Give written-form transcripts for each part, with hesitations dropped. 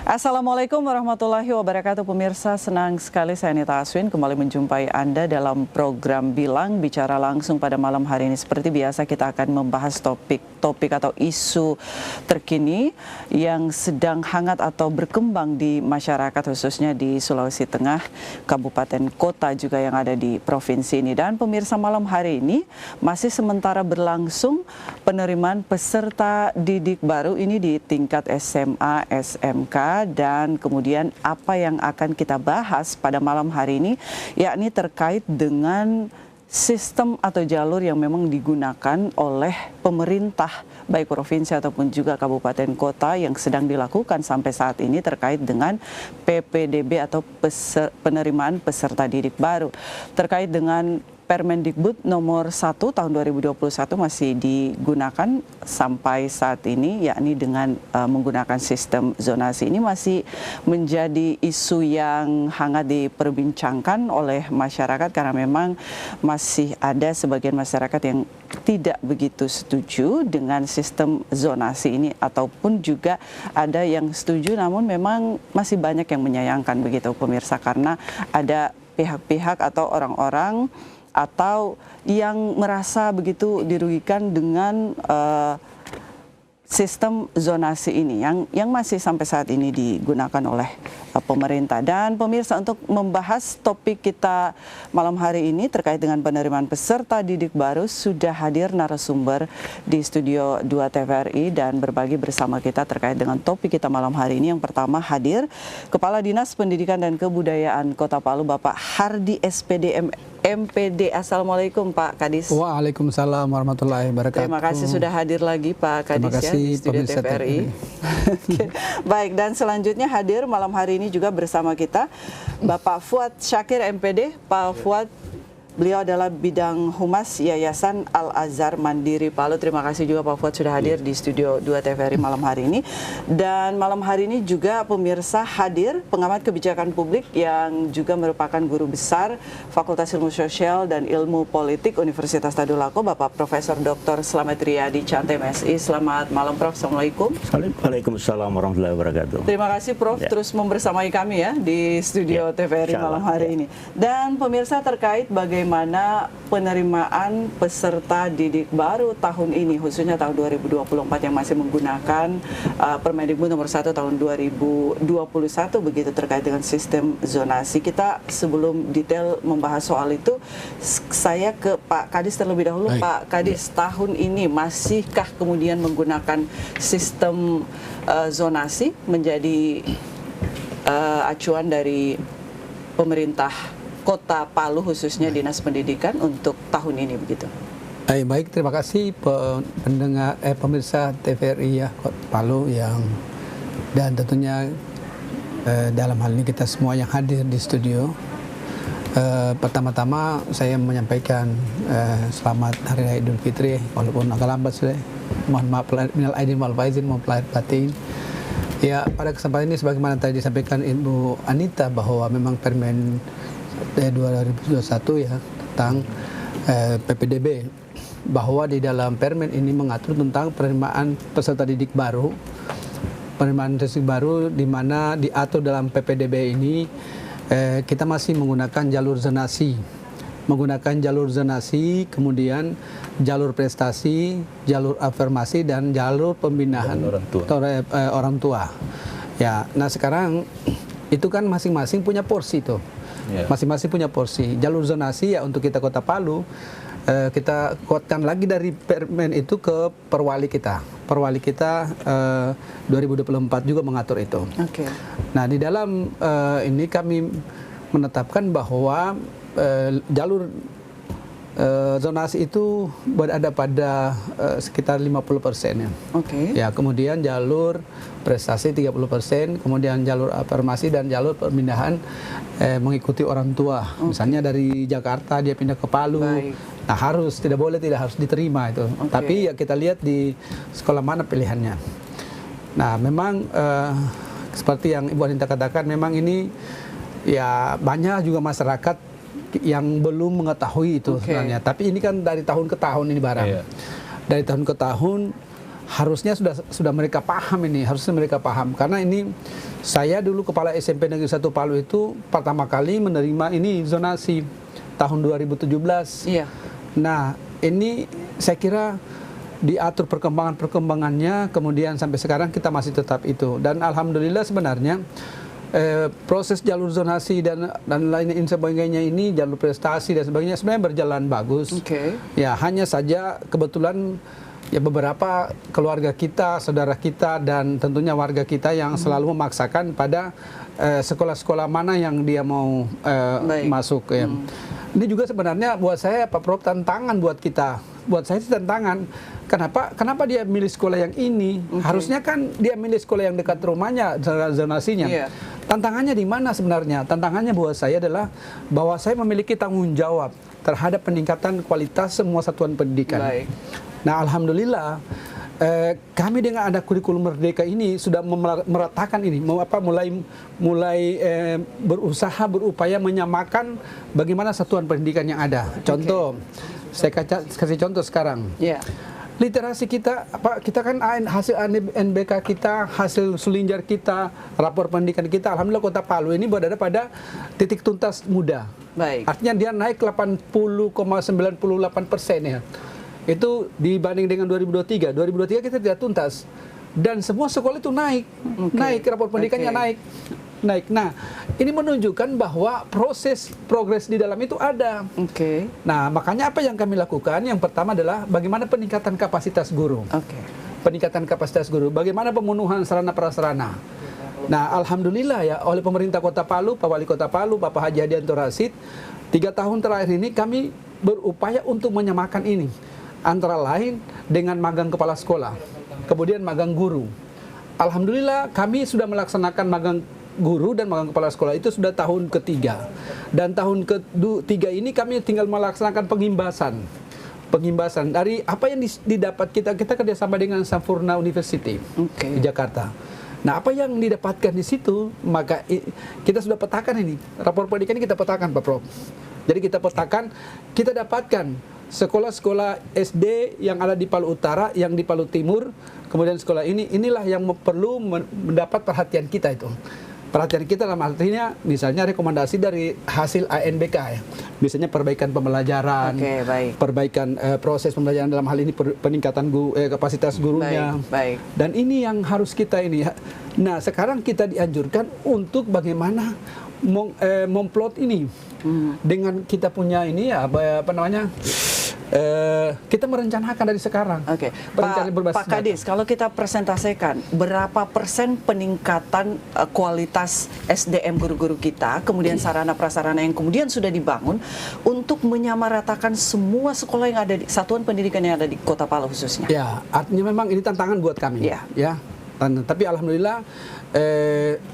Assalamualaikum warahmatullahi wabarakatuh. Pemirsa, senang sekali saya Nita Aswin kembali menjumpai Anda dalam program Bilang Bicara Langsung pada malam hari ini. Seperti biasa kita akan membahas topik atau isu terkini yang sedang hangat atau berkembang di masyarakat, khususnya di Sulawesi Tengah, kabupaten kota juga yang ada di provinsi ini. Dan pemirsa, malam hari ini masih sementara berlangsung penerimaan peserta didik baru ini di tingkat SMA, SMK. Dan kemudian apa yang akan kita bahas pada malam hari ini, yakni terkait dengan sistem atau jalur yang memang digunakan oleh pemerintah, baik provinsi ataupun juga kabupaten kota, yang sedang dilakukan sampai saat ini terkait dengan PPDB atau penerimaan peserta didik baru. Terkait dengan Permendikbud nomor 1 tahun 2021 masih digunakan sampai saat ini, yakni dengan menggunakan sistem zonasi. Ini masih menjadi isu yang hangat diperbincangkan oleh masyarakat karena memang masih ada sebagian masyarakat yang tidak begitu setuju dengan sistem zonasi ini, ataupun juga ada yang setuju namun memang masih banyak yang menyayangkan begitu pemirsa, karena ada pihak-pihak atau orang-orang atau yang merasa begitu dirugikan dengan sistem zonasi ini yang masih sampai saat ini digunakan oleh pemerintah. Dan pemirsa, untuk membahas topik kita malam hari ini terkait dengan penerimaan peserta didik baru, sudah hadir narasumber di studio 2 TVRI dan berbagi bersama kita terkait dengan topik kita malam hari ini. Yang pertama hadir Kepala Dinas Pendidikan dan Kebudayaan Kota Palu, Bapak Hardi SPD MPD. Assalamualaikum Pak Kadis. Waalaikumsalam warahmatullahi wabarakatuh. Terima kasih sudah hadir lagi Pak Kadis ya di studio TVRI. Baik, dan selanjutnya hadir malam hari ini juga bersama kita Bapak Fuad Syakir MPD. Pak Fuad, beliau adalah bidang humas Yayasan Al-Azhar Mandiri Palu. Terima kasih juga Pak Fuad sudah hadir di studio 2 TVRI malam hari ini. Dan malam hari ini juga pemirsa hadir pengamat kebijakan publik yang juga merupakan guru besar Fakultas Ilmu Sosial dan Ilmu Politik Universitas Tadulako, Bapak Profesor Dr. Slamet Riyadi Chant MSI. Selamat malam Prof. Assalamualaikum. Waalaikumsalam warahmatullahi wabarakatuh. Terima kasih Prof terus membersamai kami ya di studio TVRI malam hari ini. Dan pemirsa, terkait bagaimana penerimaan peserta didik baru tahun ini, khususnya tahun 2024 yang masih menggunakan Permendikbud nomor 1 tahun 2021 begitu, terkait dengan sistem zonasi. Kita sebelum detail membahas soal itu, saya ke Pak Kadis terlebih dahulu. Baik. Pak Kadis, tahun ini masihkah kemudian menggunakan sistem zonasi menjadi acuan dari pemerintah Kota Palu, khususnya Dinas Pendidikan untuk tahun ini begitu? Baik, terima kasih pendengar pemirsa TVRI ya Kota Palu dan tentunya dalam hal ini kita semua yang hadir di studio. Pertama-tama saya menyampaikan selamat Hari Raya Idul Fitri, walaupun agak lambat sudah. Mohon maaf, minal aidin wal faizin, mohon lahir batin. Ya, pada kesempatan ini sebagaimana tadi disampaikan Ibu Anita bahwa memang Permen 2021 ya tentang PPDB, bahwa di dalam permen ini mengatur tentang penerimaan peserta didik baru. Penerimaan peserta didik baru di mana diatur dalam PPDB ini kita masih menggunakan jalur zonasi, kemudian jalur prestasi, jalur afirmasi, dan jalur pembinaan orang tua. Ya, nah sekarang itu kan masing-masing punya porsi tuh. Masing-masing punya porsi. Jalur zonasi ya untuk kita Kota Palu, kita kuatkan lagi dari permen itu ke perwali kita. Perwali kita 2024 juga mengatur itu. Okay. Nah, di dalam ini kami menetapkan bahwa jalur zonasi itu berada pada sekitar 50% ya. Okay. Ya, kemudian jalur prestasi 30%, kemudian jalur afirmasi dan jalur pemindahan mengikuti orang tua. Okay. Misalnya dari Jakarta dia pindah ke Palu. Baik. Nah, tidak harus diterima itu. Okay. Tapi ya kita lihat di sekolah mana pilihannya. Nah, memang seperti yang Ibu Anita katakan, memang ini ya banyak juga masyarakat yang belum mengetahui itu sebenarnya. Tapi ini kan dari tahun ke tahun ini barang. Dari tahun ke tahun harusnya sudah mereka paham ini, harusnya mereka paham. Karena ini saya dulu kepala SMP Negeri 1 Palu itu pertama kali menerima ini zonasi tahun 2017. Iya. Nah, ini saya kira diatur perkembangannya, kemudian sampai sekarang kita masih tetap itu. Dan alhamdulillah sebenarnya proses jalur zonasi dan lain sebagainya ini, jalur prestasi dan sebagainya sebenarnya berjalan bagus. Ya, hanya saja kebetulan ya beberapa keluarga kita, saudara kita dan tentunya warga kita yang selalu memaksakan pada sekolah-sekolah mana yang dia mau masuk ya. Ini juga sebenarnya buat saya Pak Prof tantangan buat kita. Buat saya itu tantangan. Kenapa dia milih sekolah yang ini? Harusnya kan dia milih sekolah yang dekat rumahnya, zonasinya. Tantangannya di mana sebenarnya? Tantangannya buat saya adalah bahwa saya memiliki tanggung jawab terhadap peningkatan kualitas semua satuan pendidikan. Nah, alhamdulillah kami dengan ada kurikulum merdeka ini sudah meratakan ini, mulai berusaha berupaya menyamakan bagaimana satuan pendidikan yang ada. Contoh, saya kasih contoh sekarang. Literasi kita, kita kan hasil NBK kita, hasil sulinjar kita, rapor pendidikan kita, alhamdulillah Kota Palu ini berada pada titik tuntas muda. Artinya dia naik 80,98% ya. Itu dibanding dengan 2023. 2023 kita tidak tuntas. Dan semua sekolah itu naik. Naik, rapor pendidikannya naik. Nah, ini menunjukkan bahwa progres di dalam itu ada. Nah, makanya apa yang kami lakukan? Yang pertama adalah bagaimana peningkatan kapasitas guru. Peningkatan kapasitas guru. Bagaimana pemenuhan sarana prasarana. Nah, alhamdulillah ya, oleh pemerintah Kota Palu, Pak Wali Kota Palu, Bapak Haji Hadianto Rasid, 3 tahun terakhir ini kami berupaya untuk menyamakan ini. Antara lain dengan magang kepala sekolah, kemudian magang guru. Alhamdulillah kami sudah melaksanakan magang guru dan magang kepala sekolah itu sudah tahun ketiga. Dan tahun ketiga ini kami tinggal melaksanakan pengimbasan dari apa yang didapat kita kerjasama dengan Sampurna University di Jakarta. Nah, apa yang didapatkan di situ, maka kita sudah petakan ini. Rapor pendidikan ini kita petakan, Pak Prof. Jadi kita petakan, kita dapatkan sekolah-sekolah SD yang ada di Palu Utara, yang di Palu Timur, kemudian sekolah inilah yang perlu mendapat perhatian kita itu. Perhatian kita dalam artinya misalnya rekomendasi dari hasil ANBK ya. Misalnya perbaikan pembelajaran, perbaikan proses pembelajaran dalam hal ini peningkatan kapasitas gurunya. Dan ini yang harus kita ini. Nah, sekarang kita dianjurkan untuk bagaimana memplot ini dengan kita punya ini ya apa namanya? Kita merencanakan dari sekarang. Pak Kadis, kalau kita presentasikan berapa persen peningkatan kualitas SDM guru-guru kita, kemudian sarana prasarana yang kemudian sudah dibangun untuk menyamaratakan semua sekolah yang ada di satuan pendidikan yang ada di Kota Palu khususnya? Ya, artinya memang ini tantangan buat kami. Ya. Tapi alhamdulillah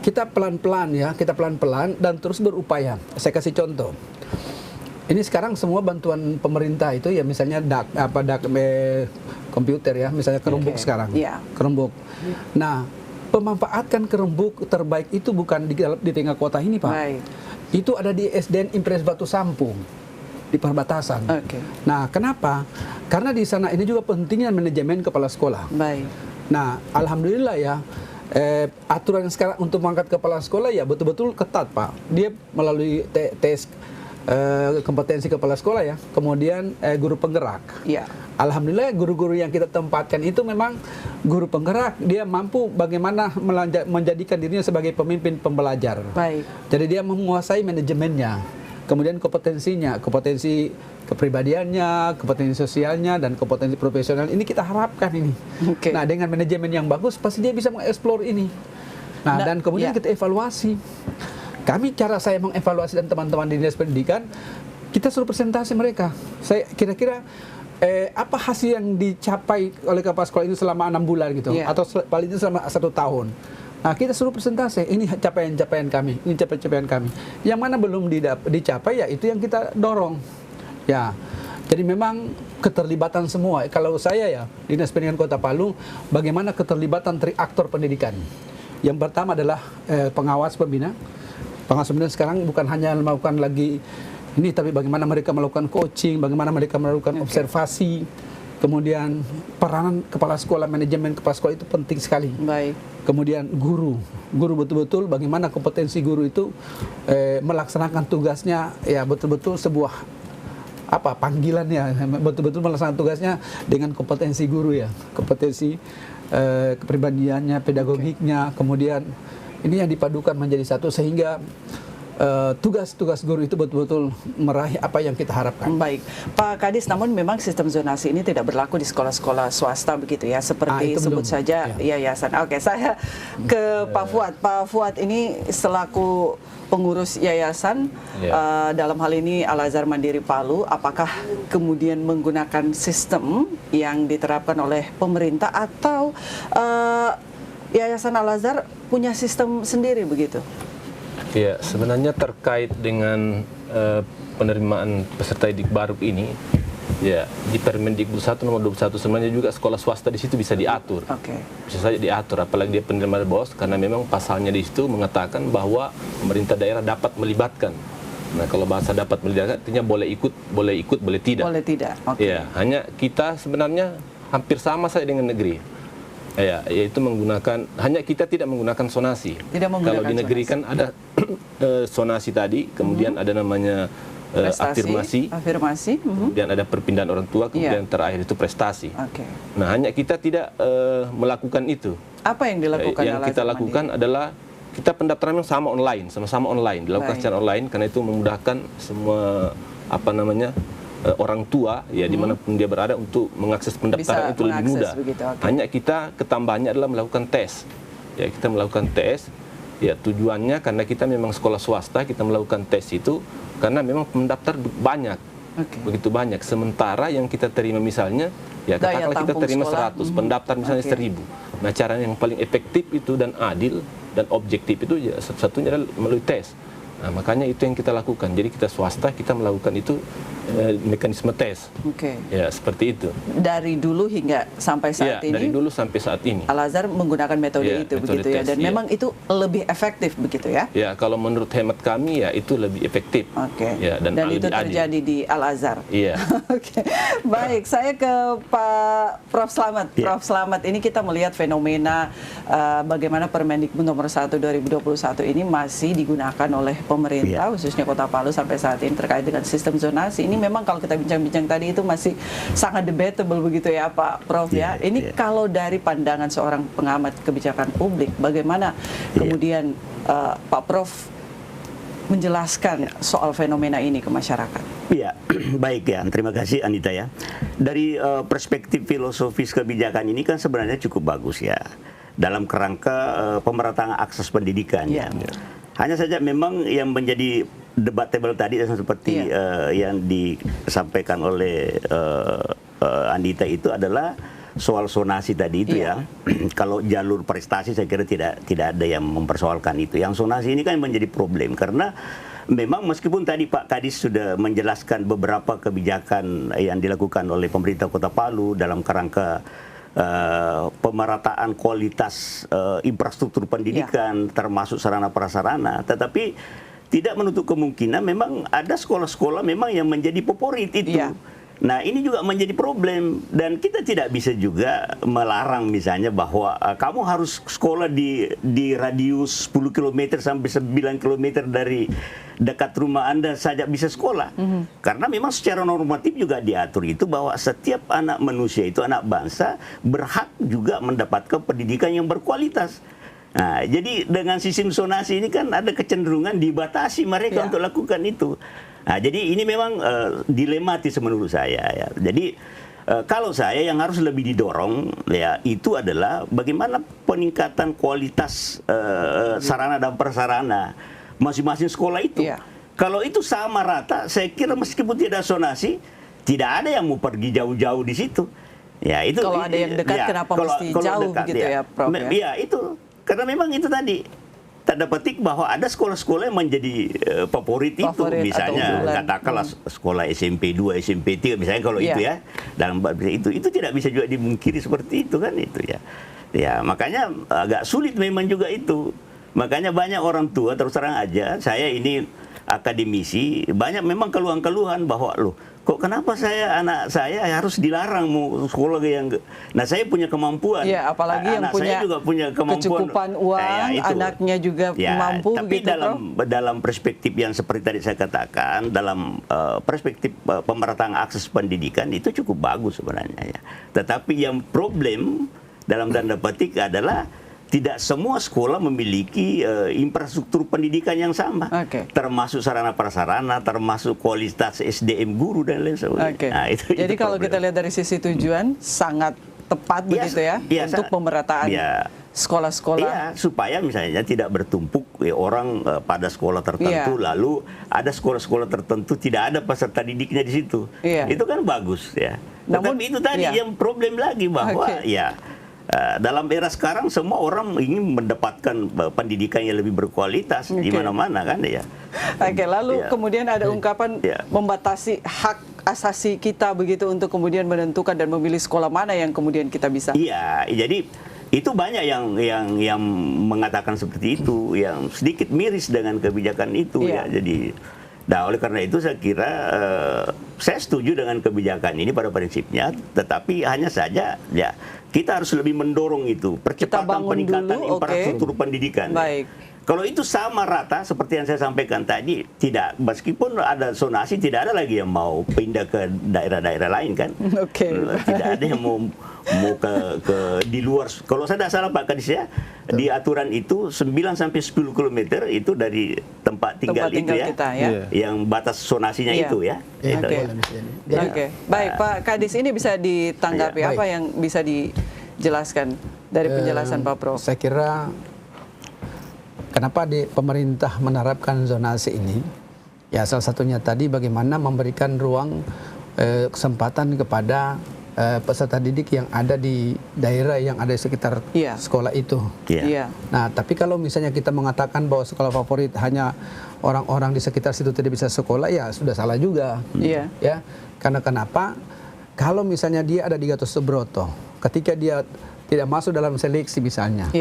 kita pelan-pelan dan terus berupaya. Saya kasih contoh. Ini sekarang semua bantuan pemerintah itu ya misalnya komputer ya, misalnya Chromebook sekarang. Chromebook. Nah, pemanfaatkan Chromebook terbaik itu bukan di tengah kota ini, Pak. Itu ada di SDN Impres Batu Sampung di perbatasan. Nah, kenapa? Karena di sana ini juga pentingnya manajemen kepala sekolah. Nah, alhamdulillah ya, aturan sekarang untuk mengangkat kepala sekolah ya betul-betul ketat, Pak. Dia melalui tes kompetensi kepala sekolah ya, kemudian guru penggerak. Alhamdulillah guru-guru yang kita tempatkan itu memang guru penggerak, dia mampu bagaimana menjadikan dirinya sebagai pemimpin pembelajar. Jadi dia menguasai manajemennya, kemudian kompetensi kepribadiannya, kompetensi sosialnya, dan kompetensi profesional ini kita harapkan ini. Nah, dengan manajemen yang bagus pasti dia bisa mengeksplor ini. Nah, dan kemudian kita evaluasi. Cara saya mengevaluasi dan teman-teman di Dinas Pendidikan, kita suruh presentasi mereka. Saya kira-kira apa hasil yang dicapai oleh kepala sekolah ini selama 6 bulan gitu, atau paling itu selama 1 tahun. Nah, kita suruh presentasi, ini capaian-capaian kami, ini capaian-capaian kami. Yang mana belum dicapai ya itu yang kita dorong. Ya. Jadi memang keterlibatan semua. Kalau saya ya Dinas Pendidikan Kota Palu, bagaimana keterlibatan dari aktor pendidikan. Yang pertama adalah pengawas pembina. Pengawas pembina sekarang bukan hanya melakukan lagi ini, tapi bagaimana mereka melakukan coaching, bagaimana mereka melakukan observasi. Kemudian peranan kepala sekolah, manajemen kepala sekolah itu penting sekali. Baik. Kemudian guru betul-betul bagaimana kompetensi guru itu melaksanakan tugasnya, ya betul-betul sebuah panggilannya, betul-betul melaksanakan tugasnya dengan kompetensi guru, ya, kompetensi kepribadiannya, pedagogiknya. Kemudian ini yang dipadukan menjadi satu sehingga tugas-tugas guru itu betul-betul meraih apa yang kita harapkan. Baik, Pak Kadis, namun memang sistem zonasi ini tidak berlaku di sekolah-sekolah swasta begitu ya, seperti sebut saja yayasan. Oke, saya ke Pak Fuad. Pak Fuad ini selaku pengurus yayasan dalam hal ini Al-Azhar Mandiri Palu, apakah kemudian menggunakan sistem yang diterapkan oleh pemerintah atau Yayasan Al-Azhar punya sistem sendiri begitu? Ya, sebenarnya terkait dengan penerimaan peserta didik baru ini, ya di Permendikbud 1 nomor 21 sebenarnya juga sekolah swasta di situ bisa diatur. Bisa saja diatur, apalagi dia penerima BOS, karena memang pasalnya di situ mengatakan bahwa pemerintah daerah dapat melibatkan. Nah, kalau bahasa dapat melibatkan artinya boleh ikut, boleh tidak. Boleh tidak. Ya, hanya kita sebenarnya hampir sama saja dengan negeri. Ya, yaitu menggunakan, hanya kita tidak menggunakan sonasi. Kalau di negeri kan ada sonasi tadi, kemudian ada namanya afirmasi, kemudian ada perpindahan orang tua, kemudian terakhir itu prestasi. Nah, hanya kita tidak melakukan itu. Apa yang dilakukan? Yang kita lakukan adalah kita pendaftaran memang sama-sama online, dilakukan secara online, karena itu memudahkan semua orang tua ya dimanapun dia berada untuk mengakses pendaftaran itu lebih mudah. Hanya kita ketambahannya adalah melakukan tes. Ya, kita melakukan tes. Ya, tujuannya karena kita memang sekolah swasta, kita melakukan tes itu karena memang pendaftar banyak. Begitu banyak. Sementara yang kita terima misalnya, ya katakanlah kita terima 100, pendaftar misalnya 1000. Nah, cara yang paling efektif itu dan adil dan objektif itu ya satu-satunya adalah melalui tes. Nah, makanya itu yang kita lakukan. Jadi kita swasta, kita melakukan itu mekanisme tes. Ya, seperti itu. Dari dulu hingga sampai saat ini? Dari dulu sampai saat ini. Al-Azhar menggunakan metode itu, begitu ya? Dan memang itu lebih efektif, begitu ya? Ya, kalau menurut hemat kami ya itu lebih efektif. Ya, dan itu terjadi di Al-Azhar? Iya. Baik, saya ke Pak Prof. Slamet. Prof. Slamet, ini kita melihat fenomena bagaimana Permendikbud nomor 1 2021 ini masih digunakan oleh pemerintah, khususnya Kota Palu sampai saat ini terkait dengan sistem zonasi. Ini memang kalau kita bincang-bincang tadi itu masih sangat debatable begitu ya Pak Prof ya. Ini kalau dari pandangan seorang pengamat kebijakan publik, bagaimana kemudian Pak Prof menjelaskan soal fenomena ini ke masyarakat? Iya, baik ya. Terima kasih Anita ya. Dari perspektif filosofis kebijakan ini kan sebenarnya cukup bagus ya. Dalam kerangka pemerataan akses pendidikan ya. Hanya saja memang yang menjadi debatable tadi seperti yang disampaikan oleh Anita itu adalah soal zonasi tadi itu ya. Kalau jalur prestasi saya kira tidak ada yang mempersoalkan itu. Yang zonasi ini kan menjadi problem karena memang meskipun tadi Pak Kadis sudah menjelaskan beberapa kebijakan yang dilakukan oleh pemerintah Kota Palu dalam kerangka pemerataan kualitas infrastruktur pendidikan termasuk sarana prasarana, tetapi tidak menutup kemungkinan memang ada sekolah-sekolah memang yang menjadi favorit itu. Nah, ini juga menjadi problem dan kita tidak bisa juga melarang misalnya bahwa kamu harus sekolah di radius 10 km sampai 9 km dari dekat rumah Anda saja bisa sekolah. Karena memang secara normatif juga diatur itu bahwa setiap anak manusia itu, anak bangsa, berhak juga mendapatkan pendidikan yang berkualitas. Nah, jadi dengan sistem zonasi ini kan ada kecenderungan dibatasi mereka untuk lakukan itu. Nah, jadi ini memang dilematis menurut saya ya. Jadi kalau saya yang harus lebih didorong ya itu adalah bagaimana peningkatan kualitas sarana dan prasarana masing-masing sekolah itu. Kalau itu sama rata, saya kira meskipun tidak zonasi, tidak ada yang mau pergi jauh-jauh di situ. Ya itu. Kalau ada yang dekat, kenapa mesti jauh dekat, begitu ya, Prof? Ya itu. Karena memang itu tadi tanda petik bahwa ada sekolah-sekolah yang menjadi favorit itu, misalnya katakanlah sekolah SMP 2, SMP 3 misalnya kalau itu ya dalam itu tidak bisa juga dimungkiri seperti itu kan itu ya. Ya makanya agak sulit memang juga itu. Makanya banyak orang tua terus terang aja saya ini akademisi, banyak memang keluhan-keluhan bahwa loh, kok kenapa anak saya harus dilarang mau sekolah yang... Nah, saya punya kemampuan. Ya, apalagi yang anak saya juga punya kemampuan. Kecukupan uang, anaknya juga mampu. Tapi gitu, dalam perspektif yang seperti tadi saya katakan, dalam perspektif pemerataan akses pendidikan itu cukup bagus sebenarnya ya. Tetapi yang problem dalam tanda petik adalah tidak semua sekolah memiliki infrastruktur pendidikan yang sama, termasuk sarana prasarana, termasuk kualitas SDM guru dan lain sebagainya. Nah, jadi kalau kita lihat dari sisi tujuan sangat tepat begitu ya, untuk pemerataan sekolah-sekolah. Iya, supaya misalnya tidak bertumpuk orang pada sekolah tertentu, lalu ada sekolah-sekolah tertentu tidak ada peserta didiknya di situ. Itu kan bagus ya. Namun, tetapi itu tadi yang problem lagi bahwa dalam era sekarang semua orang ingin mendapatkan pendidikan yang lebih berkualitas di mana-mana kan ya. Lalu kemudian ada ungkapan membatasi hak asasi kita begitu untuk kemudian menentukan dan memilih sekolah mana yang kemudian kita bisa. Iya, jadi itu banyak yang mengatakan seperti itu, yang sedikit miris dengan kebijakan itu ya. Jadi oleh karena itu saya kira saya setuju dengan kebijakan ini pada prinsipnya, tetapi hanya saja ya kita harus lebih mendorong itu percepatan peningkatan infrastruktur pendidikan. Kalau itu sama rata seperti yang saya sampaikan tadi, tidak, meskipun ada zonasi, tidak ada lagi yang mau pindah ke daerah-daerah lain kan. Tidak ada yang mau ke di luar. Kalau saya tidak salah Pak Kadis ya, di aturan itu 9 sampai 10 km itu dari tempat tinggal itu ya, kita, yang batas zonasinya itu ya. Baik Pak Kadis, ini bisa ditanggapi apa yang bisa dijelaskan dari penjelasan Pak Prof? Saya kira kenapa pemerintah menerapkan zonasi ini, ya salah satunya tadi bagaimana memberikan ruang kesempatan kepada peserta didik yang ada di daerah yang ada di sekitar sekolah itu. Nah, tapi kalau misalnya kita mengatakan bahwa sekolah favorit hanya orang-orang di sekitar situ tidak bisa sekolah, ya sudah salah juga. Ya, karena kenapa? Kalau misalnya dia ada di Gatot Subroto, ketika dia tidak masuk dalam seleksi misalnya,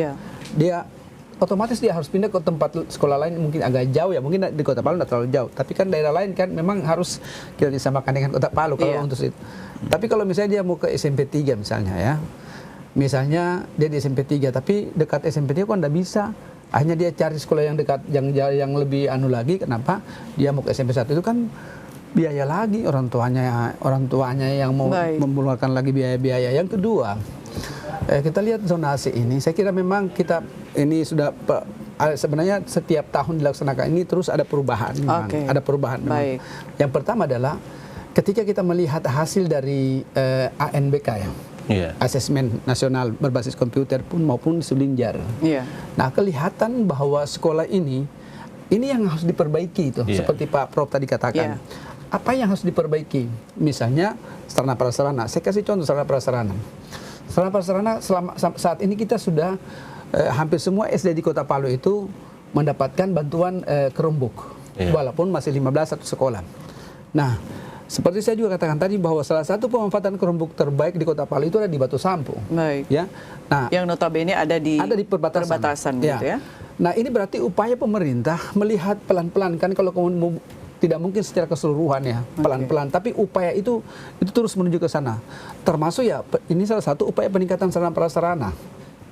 dia otomatis dia harus pindah ke tempat sekolah lain, mungkin agak jauh ya, mungkin di Kota Palu tidak terlalu jauh, tapi kan daerah lain kan memang harus kita disamakan dengan Kota Palu kalau untuk itu. Tapi kalau misalnya dia mau ke SMP 3 misalnya ya, misalnya dia di SMP 3 tapi dekat SMP 3 kan tidak bisa, akhirnya dia cari sekolah yang dekat, yang lebih anu lagi. Kenapa? Dia mau ke SMP 1 itu kan biaya lagi, orang tuanya yang mau mengeluarkan lagi biaya-biaya. Yang kedua, kita lihat zonasi ini, saya kira memang kita ini sudah sebenarnya setiap tahun dilaksanakan ini terus ada perubahan, ada perubahan. Yang pertama adalah ketika kita melihat hasil dari ANBK Asesmen Nasional Berbasis Komputer pun maupun Sulinjar. Nah, kelihatan bahwa sekolah ini yang harus diperbaiki itu, seperti Pak Prof tadi katakan. Apa yang harus diperbaiki? Misalnya sarana prasarana. Saya kasih contoh sarana prasarana. Sarana prasarana saat ini kita sudah hampir semua SD di Kota Palu itu mendapatkan bantuan Chromebook, walaupun masih 15 satu sekolah. Nah, seperti saya juga katakan tadi bahwa salah satu pemanfaatan Chromebook terbaik di Kota Palu itu ada di Batu Sampu. Ya. Nah, yang notabene ada di perbatasan gitu ya. Nah, ini berarti upaya pemerintah melihat pelan-pelan, kan kalau tidak mungkin secara keseluruhan ya, pelan-pelan, tapi upaya itu terus menuju ke sana. Termasuk ya ini salah satu upaya peningkatan sarana prasarana.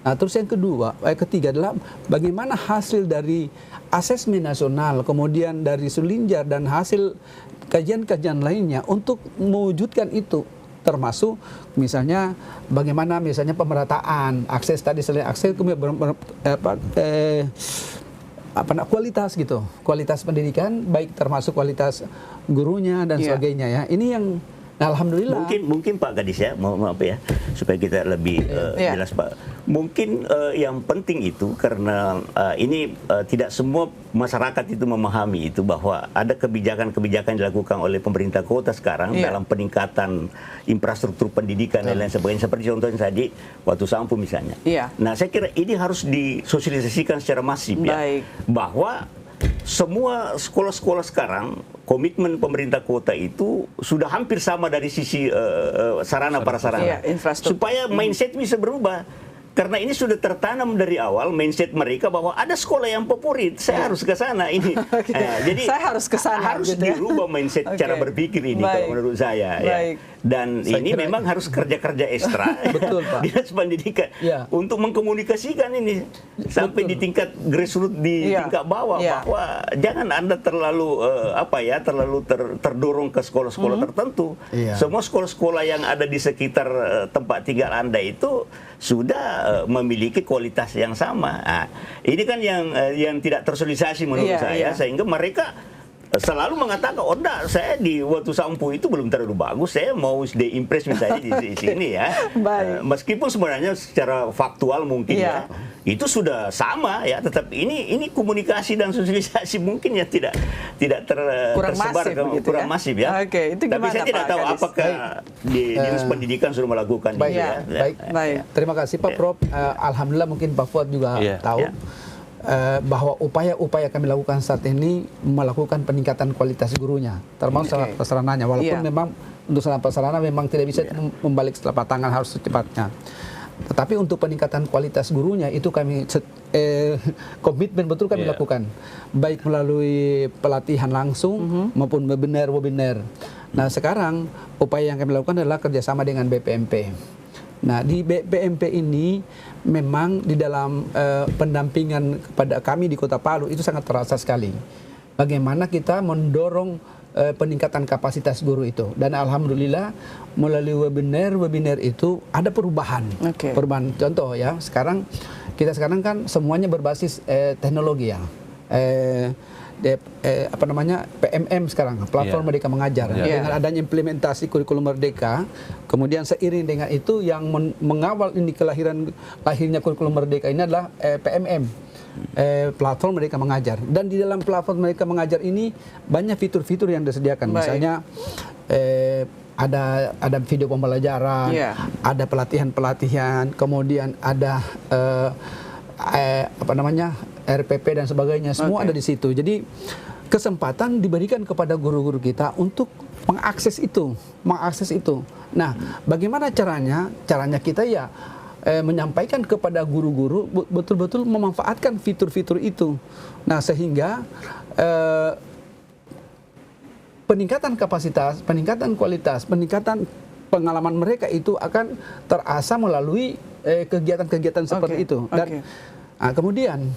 Nah, terus yang ketiga adalah bagaimana hasil dari asesmen nasional, kemudian dari Sulinjar dan hasil kajian-kajian lainnya untuk mewujudkan itu, termasuk misalnya bagaimana misalnya pemerataan akses tadi, selain akses kualitas gitu, kualitas pendidikan baik termasuk kualitas gurunya dan sebagainya ya. Ini yang alhamdulillah. Mungkin Pak Kadis ya, maaf ya, supaya kita lebih jelas Pak. Mungkin yang penting itu karena ini tidak semua masyarakat itu memahami itu, bahwa ada kebijakan-kebijakan dilakukan oleh pemerintah kota sekarang dalam peningkatan infrastruktur pendidikan dan lain sebagainya, seperti contohnya tadi Batu Sampu misalnya. Nah, saya kira ini harus disosialisasikan secara masif ya, bahwa semua sekolah-sekolah sekarang komitmen pemerintah kota itu sudah hampir sama dari sisi sarana prasarana, supaya mindset bisa berubah. karena ini sudah tertanam dari awal mindset mereka bahwa ada sekolah yang favorit, saya harus ke sana ini. Jadi saya harus ke sana, harus gitu ya. dirubah mindset cara berpikir ini kalau menurut saya. Ya. Dan Saya ini kira- memang harus kerja-kerja ekstra Betul, Pak. Dinas Pendidikan Ya. untuk mengkomunikasikan ini sampai di tingkat grassroots, di tingkat bawah, bahwa jangan Anda terlalu terlalu terdorong ke sekolah-sekolah tertentu. Semua sekolah-sekolah yang ada di sekitar tempat tinggal Anda itu sudah memiliki kualitas yang sama. Nah, ini kan yang tidak tersosialisasi menurut saya, sehingga mereka selalu mengatakan, oh enggak, saya di waktu Sampo itu belum terlalu bagus, saya mau stay impress misalnya di sini ya. Meskipun sebenarnya secara faktual mungkin ya itu sudah sama ya, tetapi ini komunikasi dan sosialisasi mungkin ya tidak tersebar kurang masif ya. Itu tapi saya tidak tahu apakah di Dinas Pendidikan sudah melakukan itu ya. Baik. Terima kasih Pak Prof. Alhamdulillah mungkin Pak Fuad juga tahu. Bahwa upaya-upaya kami lakukan saat ini melakukan peningkatan kualitas gurunya, termasuk sarana prasarananya. Walaupun memang untuk sarana prasarana memang tidak bisa membalik telapak tangan, harus secepatnya. Tetapi untuk peningkatan kualitas gurunya itu kami komitmen betul kami lakukan, baik melalui pelatihan langsung maupun webinar. Nah sekarang upaya yang kami lakukan adalah kerjasama dengan BPMP. Nah di BPMP ini memang di dalam pendampingan kepada kami di Kota Palu itu sangat terasa sekali. Bagaimana kita mendorong peningkatan kapasitas guru itu, dan alhamdulillah melalui webinar itu ada perubahan. Perubahan contoh ya, kita sekarang kan semuanya berbasis teknologi ya. PMM sekarang, platform Merdeka Mengajar. Dengan adanya implementasi kurikulum Merdeka, kemudian seiring dengan itu yang mengawal ini lahirnya kurikulum Merdeka ini adalah PMM, platform Merdeka Mengajar. Dan di dalam platform Merdeka Mengajar ini banyak fitur-fitur yang disediakan. Misalnya ada video pembelajaran, ada pelatihan-pelatihan, kemudian ada RPP dan sebagainya, semua ada di situ. Jadi kesempatan diberikan kepada guru-guru kita untuk mengakses itu. Nah, bagaimana caranya? Caranya kita ya menyampaikan kepada guru-guru betul-betul memanfaatkan fitur-fitur itu. Nah, sehingga peningkatan kapasitas, peningkatan kualitas, peningkatan pengalaman mereka itu akan terasa melalui kegiatan-kegiatan seperti itu. Dan kemudian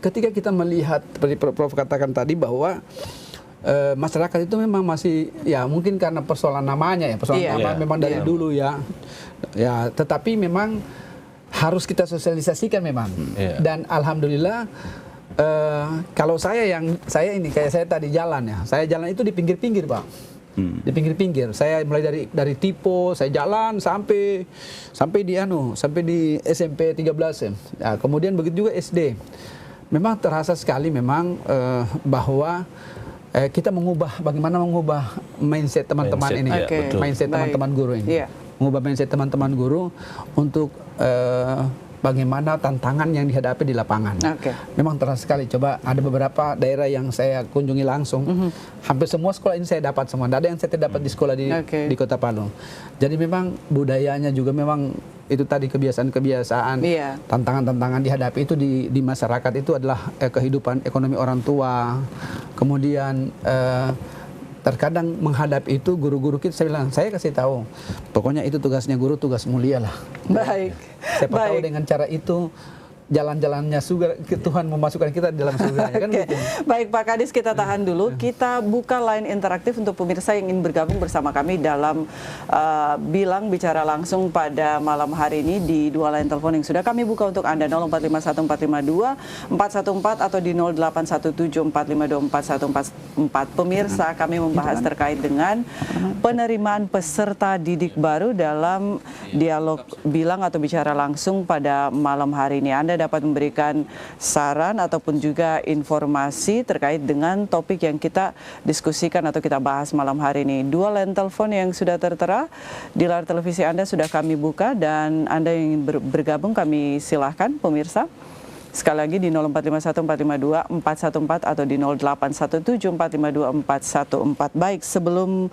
ketika kita melihat seperti Prof katakan tadi bahwa masyarakat itu memang masih ya mungkin karena persoalan namanya ya, nama memang dari dulu ya. Tetapi memang harus kita sosialisasikan memang. Dan alhamdulillah kalau saya ini kayak saya tadi jalan ya. Saya jalan itu di pinggir-pinggir, Pak. Di pinggir-pinggir. Saya mulai dari Tipo, saya jalan sampai di SMP 13. Ya, kemudian begitu juga SD. Memang terasa sekali memang bahwa kita bagaimana mengubah mindset teman-teman ini. Mindset teman-teman guru ini. Mengubah mindset teman-teman guru untuk bagaimana tantangan yang dihadapi di lapangan. Memang terasa sekali. Coba ada beberapa daerah yang saya kunjungi langsung. Hampir semua sekolah ini saya dapat semua. Tidak ada yang saya tidak dapat di sekolah di Kota Palu. Jadi memang budayanya juga memang itu tadi kebiasaan-kebiasaan, tantangan-tantangan dihadapi itu di masyarakat itu adalah kehidupan ekonomi orang tua. Kemudian terkadang menghadapi itu guru-guru kita, saya bilang, saya kasih tahu, pokoknya itu tugasnya guru, tugas mulia lah. Siapa tahu dengan cara itu jalan-jalannya surga, Tuhan memasukkan kita di dalam surga. Kan gitu. Baik Pak Kadis, kita tahan dulu. Kita buka line interaktif untuk pemirsa yang ingin bergabung bersama kami dalam Bilang Bicara Langsung pada malam hari ini di dua line telepon yang sudah kami buka untuk Anda, 0451452414 atau di 0817452414. Pemirsa, kami membahas terkait dengan penerimaan peserta didik baru dalam dialog Bilang atau Bicara Langsung pada malam hari ini. Anda dapat memberikan saran ataupun juga informasi terkait dengan topik yang kita diskusikan atau kita bahas malam hari ini. Dua line telepon yang sudah tertera di layar televisi Anda sudah kami buka, dan Anda yang ingin bergabung kami silahkan pemirsa. Sekali lagi di 0451452414 atau di 0817452414. Baik, sebelum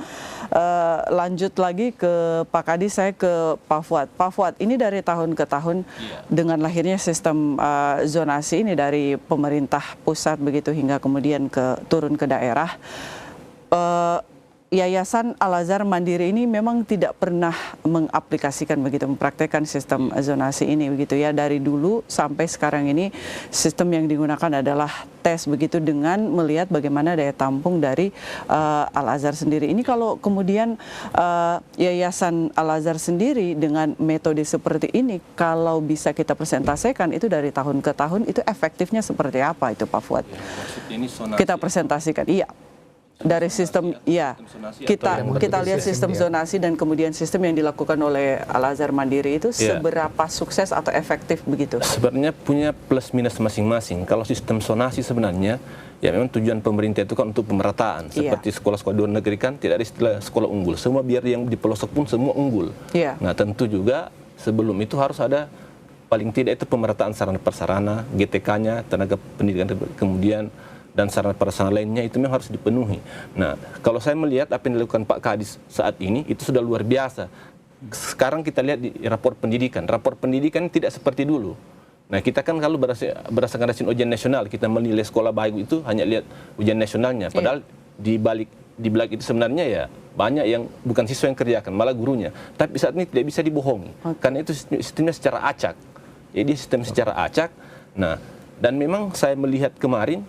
lanjut lagi ke Pak Kadis, saya ke Pak Fuad. Pak Fuad, ini dari tahun ke tahun dengan lahirnya sistem zonasi ini dari pemerintah pusat begitu hingga kemudian turun ke daerah. Yayasan Al-Azhar Mandiri ini memang tidak pernah mengaplikasikan begitu, mempraktekkan sistem zonasi ini begitu ya. Dari dulu sampai sekarang ini sistem yang digunakan adalah tes begitu dengan melihat bagaimana daya tampung dari Al-Azhar sendiri. Ini kalau kemudian Yayasan Al-Azhar sendiri dengan metode seperti ini, kalau bisa kita presentasikan itu dari tahun ke tahun, itu efektifnya seperti apa itu Pak Fuad? Kita presentasikan, iya. Dari sistem, ya, kita lihat sistem zonasi dan kemudian sistem yang dilakukan oleh Al-Azhar Mandiri itu seberapa sukses atau efektif begitu? Sebenarnya punya plus minus masing-masing. Kalau sistem zonasi sebenarnya, ya memang tujuan pemerintah itu kan untuk pemerataan. Seperti sekolah-sekolah di luar negeri kan tidak ada istilah sekolah unggul. Semua biar yang di pelosok pun semua unggul. Nah tentu juga sebelum itu harus ada paling tidak itu pemerataan sarana prasarana, GTK-nya, tenaga pendidikan, kemudian dan sarana prasarana lainnya itu memang harus dipenuhi. Nah, kalau saya melihat apa yang dilakukan Pak Kadis saat ini itu sudah luar biasa. Sekarang kita lihat di rapor pendidikan tidak seperti dulu. Nah, kita kan kalau berdasarkan hasil ujian nasional kita menilai sekolah baik itu hanya lihat ujian nasionalnya. Padahal di balik itu sebenarnya ya banyak yang bukan siswa yang kerjakan, malah gurunya. Tapi saat ini tidak bisa dibohongi karena itu sistemnya secara acak. Jadi sistem secara acak. Nah, dan memang saya melihat kemarin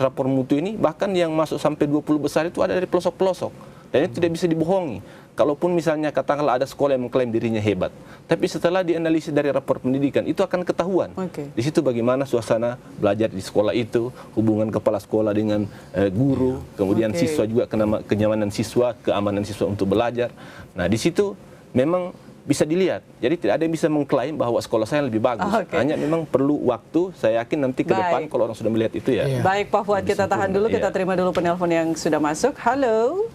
rapor mutu ini bahkan yang masuk sampai 20 besar itu ada dari pelosok-pelosok dan itu tidak bisa dibohongi. Kalaupun misalnya katakanlah ada sekolah yang mengklaim dirinya hebat, tapi setelah dianalisis dari rapor pendidikan itu akan ketahuan. Di situ bagaimana suasana belajar di sekolah itu, hubungan kepala sekolah dengan guru, kemudian siswa juga kenyamanan siswa, keamanan siswa untuk belajar. Nah, di situ memang bisa dilihat. Jadi tidak ada yang bisa mengklaim bahwa sekolah saya lebih bagus. Hanya memang perlu waktu. Saya yakin nanti ke depan kalau orang sudah melihat itu ya. Baik Pak Fuad, kita tahan dulu. Kita terima dulu penelpon yang sudah masuk. Halo.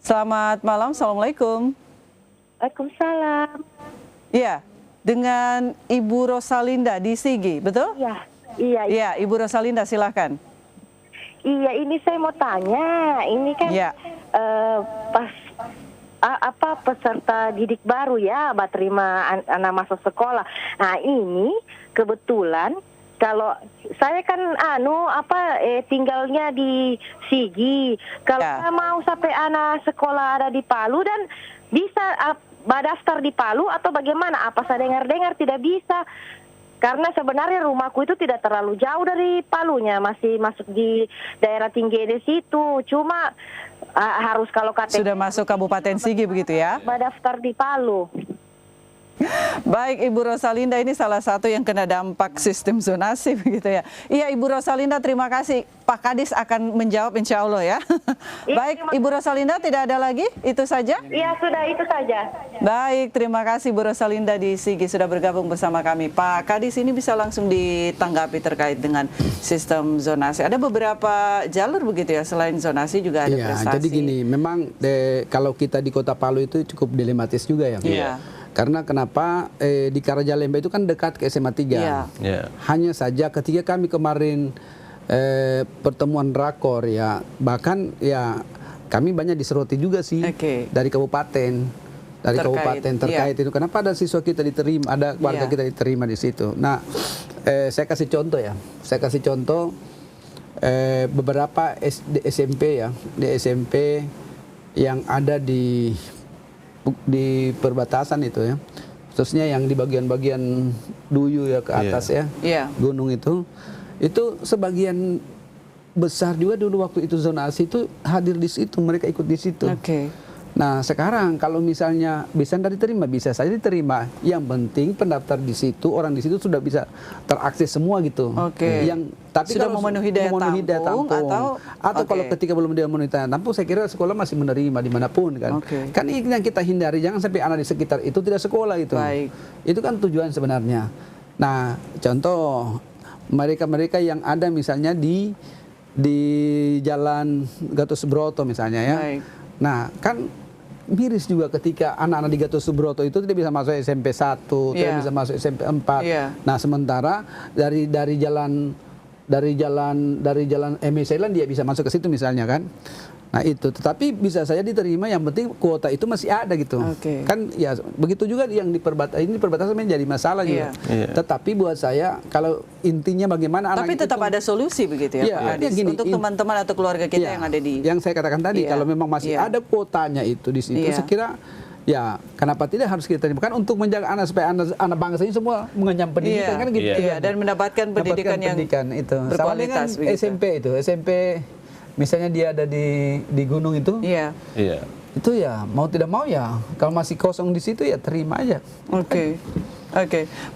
Selamat malam. Assalamualaikum. Waalaikumsalam. Iya. Dengan Ibu Rosalinda di Sigi, betul? Iya. Ibu Rosalinda silahkan. Iya, ini saya mau tanya. Ini kan pas peserta didik baru ya, terima anak masuk sekolah. Nah ini kebetulan kalau saya kan tinggalnya di Sigi. Kalau saya mau sampai anak sekolah ada di Palu dan bisa daftar di Palu atau bagaimana? Apa saya dengar-dengar tidak bisa? Karena sebenarnya rumahku itu tidak terlalu jauh dari Palunya, masih masuk di daerah tinggi di situ. Cuma harus kalau KTP sudah masuk Kabupaten Sigi begitu ya? Daftar di Palu. Baik Ibu Rosalinda, ini salah satu yang kena dampak sistem zonasi begitu ya. Iya Ibu Rosalinda, terima kasih. Pak Kadis akan menjawab insya Allah ya. Baik Ibu Rosalinda, tidak ada lagi? Itu saja? Iya sudah, itu saja. Baik, terima kasih Bu Rosalinda di Sigi sudah bergabung bersama kami. Pak Kadis, ini bisa langsung ditanggapi terkait dengan sistem zonasi. Ada beberapa jalur begitu ya, selain zonasi juga ada prestasi. Jadi gini, memang kalau kita di Kota Palu itu cukup dilematis juga ya. Karena kenapa di Karajalemba itu kan dekat ke SMA 3. Hanya saja ketika kami kemarin pertemuan rakor ya, bahkan ya kami banyak diseroti juga sih dari kabupaten. Kabupaten terkait itu. Kenapa ada siswa kita diterima, ada warga kita diterima di situ. Nah, saya kasih contoh ya. Saya kasih contoh beberapa SMP ya, di SMP yang ada di perbatasan itu ya, khususnya yang di bagian-bagian Duyu ya ke atas gunung itu sebagian besar juga dulu waktu itu zonasi itu hadir di situ, mereka ikut di situ. Nah sekarang kalau misalnya bisa diterima, bisa saja diterima. Yang penting pendaftar di situ, orang di situ sudah bisa terakses semua gitu. Tapi sudah kalau memenuhi daya tampung atau kalau ketika belum dia memenuhi daya tampung, saya kira sekolah masih menerima dimanapun kan. Kan ini yang kita hindari, jangan sampai anak di sekitar itu tidak sekolah itu. Itu kan tujuan sebenarnya. Nah contoh mereka yang ada misalnya di Jalan Gatot Subroto misalnya ya. Nah kan miris juga ketika anak-anak di Gatot Subroto itu tidak bisa masuk SMP 1, tidak bisa masuk SMP 4. Nah, sementara dari jalan ME Thailand dia bisa masuk ke situ misalnya kan. Nah itu, tetapi bisa saja diterima, yang penting kuota itu masih ada gitu. Kan ya begitu juga yang di perbatasan, ini perbatasan menjadi masalah juga. Tetapi buat saya kalau intinya bagaimana anak tapi tetap ada solusi begitu ya, Pak Kadis, untuk teman-teman atau keluarga kita yang ada di... Yang saya katakan tadi, kalau memang masih ada kuotanya itu di situ, saya kira ya kenapa tidak harus kita terima, kan untuk menjaga anak supaya anak bangsa ini semua mengenyam pendidikan kan gitu. Dan mendapatkan pendidikan yang itu berkualitas. Sama dengan SMP itu, SMP misalnya dia ada di gunung itu, itu ya mau tidak mau ya kalau masih kosong di situ ya terima aja. Oke.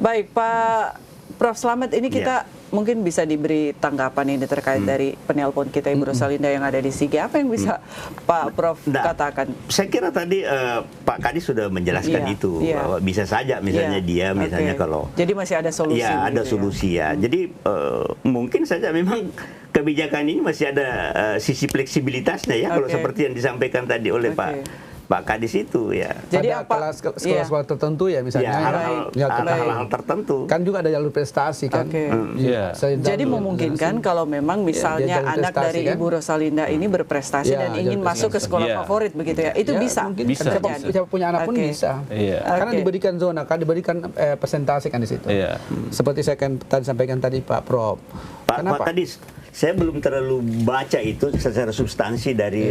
Baik Pak Prof Slamet, ini kita mungkin bisa diberi tanggapan ini terkait dari penelpon kita Ibu Rosalinda yang ada di Sigi. Apa yang bisa Pak Prof katakan? Saya kira tadi Pak Kadis sudah menjelaskan itu, bahwa bisa saja misalnya dia misalnya kalau... Jadi masih ada solusi. Ya, ada solusi ya. Jadi mungkin saja memang kebijakan ini masih ada sisi fleksibilitasnya ya, kalau seperti yang disampaikan tadi oleh Pak Kadis itu ya. Jadi pada sekolah-sekolah tertentu ya misalnya hal-hal tertentu. Kan juga ada jalur prestasi kan. Jadi memungkinkan kalau memang misalnya anak dari Ibu Rosalinda ini berprestasi dan ingin masuk ke sekolah favorit begitu ya. Itu bisa. Siapa punya anak pun bisa. Karena diberikan zona, kan diberikan persentase kan di situ. Seperti saya kan tadi sampaikan tadi Pak Prof. Pak Kadis, saya belum terlalu baca itu secara substansi dari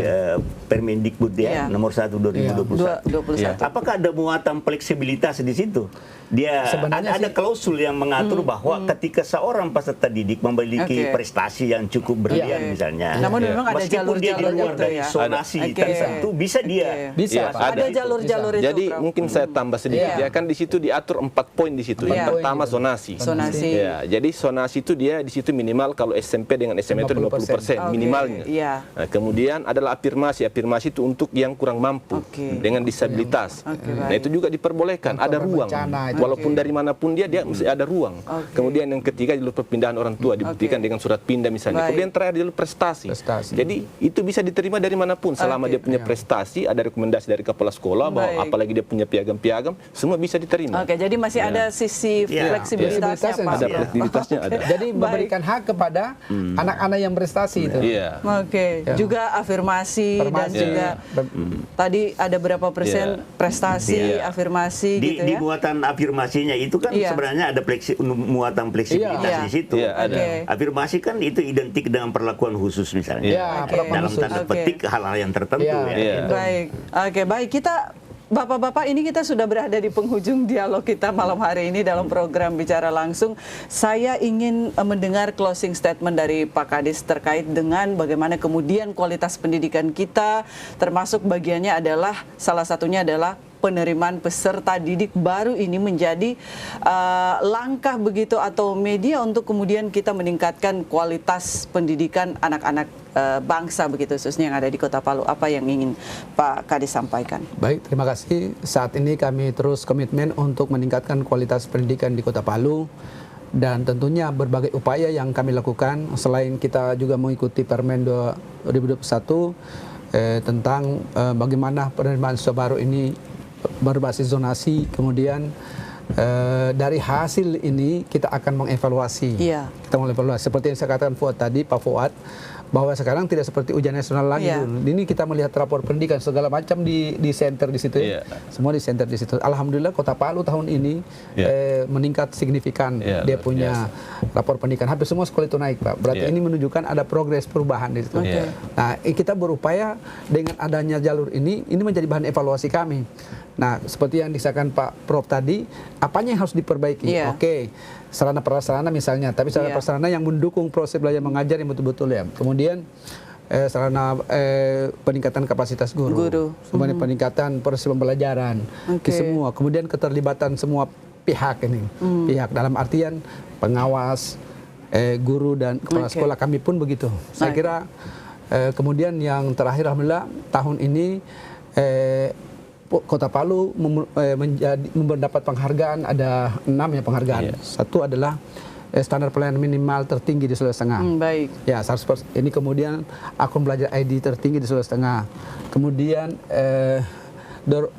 Permendikbud nomor 1 2021. Apakah ada muatan fleksibilitas di situ? Dia ada klausul yang mengatur bahwa ketika seorang peserta didik memiliki prestasi yang cukup brilian misalnya, namun memang ada meskipun dia di luar dari zonasi tertentu, bisa dia. Ada jalur-jalur itu. Jadi mungkin saya tambah sedikit ya, kan di situ diatur 4 poin di situ. Yang pertama zonasi. Ya, jadi zonasi itu dia di situ minimal kalau SMP dengan SMA itu 50% minimalnya. Nah, kemudian adalah afirmasi. Afirmasi itu untuk yang kurang mampu dengan disabilitas. Nah, itu juga diperbolehkan, ada ruang. Walaupun dari manapun dia mesti ada ruang. Kemudian yang ketiga jalur perpindahan orang tua dibuktikan dengan surat pindah misalnya. Kemudian terakhir jalur prestasi. Jadi itu bisa diterima dari manapun selama dia punya prestasi, ada rekomendasi dari kepala sekolah bahwa apalagi dia punya piagam-piagam, semua bisa diterima. Jadi masih ada sisi fleksibilitasnya Pak. Ada fleksibilitasnya ada. Jadi memberikan hak kepada anak-anak yang prestasi itu. Juga afirmasi dan juga tadi ada berapa persen prestasi, afirmasi gitu ya. Di muatan afirmasinya itu kan sebenarnya ada muatan fleksibilitas di situ. Afirmasi kan itu identik dengan perlakuan khusus misalnya. Dalam tanda petik hal-hal yang tertentu. Baik, kita Bapak-bapak, ini kita sudah berada di penghujung dialog kita malam hari ini dalam program Bicara Langsung. Saya ingin mendengar closing statement dari Pak Kadis terkait dengan bagaimana kemudian kualitas pendidikan kita, termasuk bagiannya adalah, salah satunya adalah penerimaan peserta didik baru ini menjadi langkah begitu atau media untuk kemudian kita meningkatkan kualitas pendidikan anak-anak bangsa begitu, khususnya yang ada di Kota Palu. Apa yang ingin Pak Kadis sampaikan? Baik, terima kasih. Saat ini kami terus komitmen untuk meningkatkan kualitas pendidikan di Kota Palu, dan tentunya berbagai upaya yang kami lakukan selain kita juga mengikuti Permen 2021 tentang bagaimana penerimaan siswa baru ini berbasis zonasi. Kemudian dari hasil ini kita akan mengevaluasi. Kita mengevaluasi seperti yang saya katakan Fuad tadi, Pak Fuad, bahwa sekarang tidak seperti ujian nasional lagi. Ini kita melihat rapor pendidikan segala macam di center di situ. Semua di center di situ. Alhamdulillah Kota Palu tahun ini meningkat signifikan. Dia punya rapor pendidikan. Hampir semua sekolah itu naik, Pak. Berarti ini menunjukkan ada progres perubahan di situ. Nah, kita berupaya dengan adanya jalur ini menjadi bahan evaluasi kami. Nah, seperti yang disampaikan Pak Prof tadi, apanya yang harus diperbaiki? Sarana prasarana misalnya, tapi sarana prasarana yang mendukung proses belajar mengajar yang betul-betul ya. Kemudian sarana peningkatan kapasitas guru. Kemudian peningkatan proses pembelajaran di semua. Kemudian keterlibatan semua pihak ini. Pihak dalam artian pengawas, guru dan kepala sekolah, kami pun begitu. Saya kira kemudian yang terakhir alhamdulillah tahun ini Kota Palu mendapat penghargaan, ada 6 ya penghargaan. Satu adalah standar pelayanan minimal tertinggi di Sulawesi Tengah. Ya, 100%. Ini kemudian akun belajar ID tertinggi di Sulawesi Tengah. Kemudian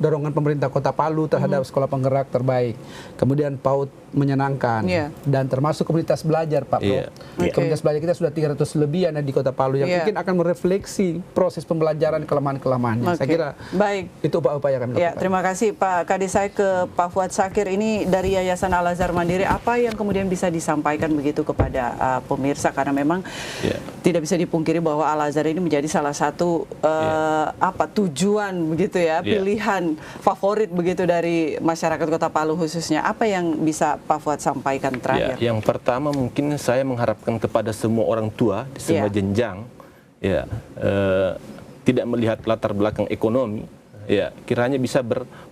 dorongan pemerintah Kota Palu terhadap sekolah penggerak terbaik. Kemudian PAUD menyenangkan dan termasuk komunitas belajar Pak Prof. Komunitas belajar kita sudah 300 lebih ada di Kota Palu yang mungkin akan merefleksi proses pembelajaran kelemahan-kelemahannya. Saya kira baik. Itu upaya kami lakukan. Terima kasih Pak Kadis. Saya ke Pak Fuad Syakir, ini dari Yayasan Al-Azhar Mandiri, apa yang kemudian bisa disampaikan begitu kepada pemirsa, karena memang tidak bisa dipungkiri bahwa Al-Azhar ini menjadi salah satu tujuan begitu ya, pilihan favorit begitu dari masyarakat Kota Palu khususnya. Apa yang bisa Pak Fuad sampaikan terakhir? Yang pertama mungkin saya mengharapkan kepada semua orang tua di semua jenjang, tidak melihat latar belakang ekonomi, kiranya bisa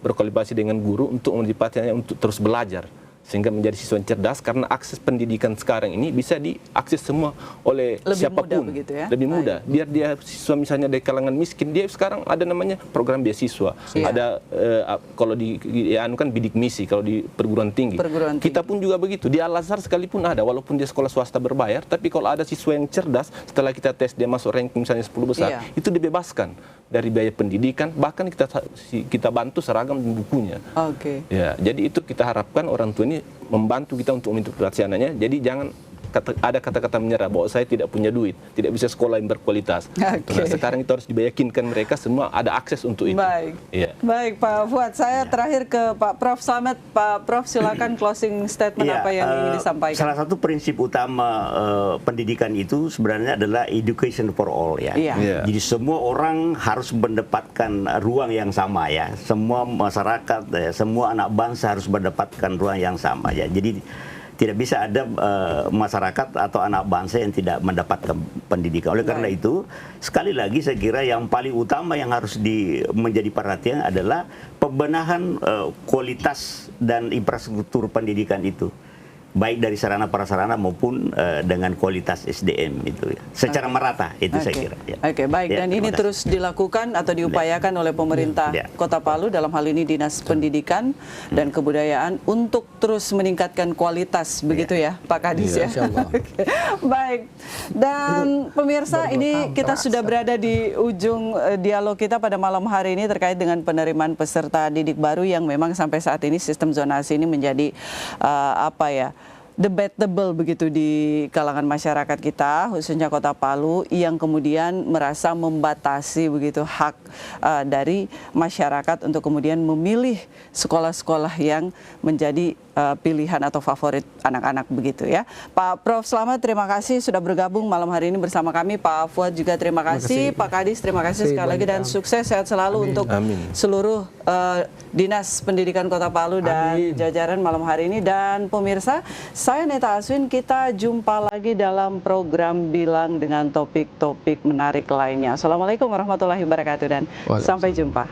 berkolaborasi dengan guru untuk memotivasinya untuk terus belajar, sehingga menjadi siswa yang cerdas, karena akses pendidikan sekarang ini bisa diakses semua oleh siapapun. Lebih mudah. Biar dia siswa misalnya dari kalangan miskin, dia sekarang ada namanya program beasiswa. Ada kalau di kan bidik misi kalau di perguruan tinggi. Kita pun juga begitu. Di Al-Azhar sekalipun ada, walaupun dia sekolah swasta berbayar, tapi kalau ada siswa yang cerdas, setelah kita tes dia masuk ranking misalnya 10 besar, itu dibebaskan dari biaya pendidikan, bahkan kita bantu seragam dan bukunya. Jadi itu kita harapkan orang tua ini membantu kita untuk mengintegrasi anaknya. Jadi jangan ada kata-kata menyerah bahwa saya tidak punya duit, tidak bisa sekolah yang berkualitas. Nah, sekarang itu harus diyakinkan mereka semua ada akses untuk itu. Baik Pak Fuad, saya terakhir ke Pak Prof. Selamat. Pak Prof, silakan closing statement apa yang ingin disampaikan. Salah satu prinsip utama pendidikan itu sebenarnya adalah education for all Jadi semua orang harus mendapatkan ruang yang sama Semua masyarakat, semua anak bangsa harus mendapatkan ruang yang sama Jadi tidak bisa ada masyarakat atau anak bangsa yang tidak mendapatkan pendidikan. Oleh karena itu, sekali lagi saya kira yang paling utama yang harus menjadi perhatian adalah pembenahan kualitas dan infrastruktur pendidikan itu. Baik dari sarana prasarana maupun dengan kualitas SDM itu secara merata itu saya kira. Baik, dan ini terus dilakukan atau diupayakan oleh pemerintah Kota Palu, dalam hal ini Dinas Pendidikan dan Kebudayaan, untuk terus meningkatkan kualitas begitu ya Pak Kadis Baik, dan pemirsa, ini kita sudah berada di ujung dialog kita pada malam hari ini terkait dengan penerimaan peserta didik baru yang memang sampai saat ini sistem zonasi ini menjadi debatable begitu di kalangan masyarakat kita, khususnya Kota Palu, yang kemudian merasa membatasi begitu hak dari masyarakat untuk kemudian memilih sekolah-sekolah yang menjadi pilihan atau favorit anak-anak begitu ya. Pak Prof Slamet, terima kasih sudah bergabung malam hari ini bersama kami. Pak Fuad juga terima kasih. Pak Kadis terima kasih sekali lagi, dan sukses sehat selalu untuk seluruh Dinas Pendidikan Kota Palu dan jajaran malam hari ini. Dan pemirsa, saya Neta Aswin, kita jumpa lagi dalam program Bilang dengan topik-topik menarik lainnya. Assalamualaikum warahmatullahi wabarakatuh dan sampai jumpa.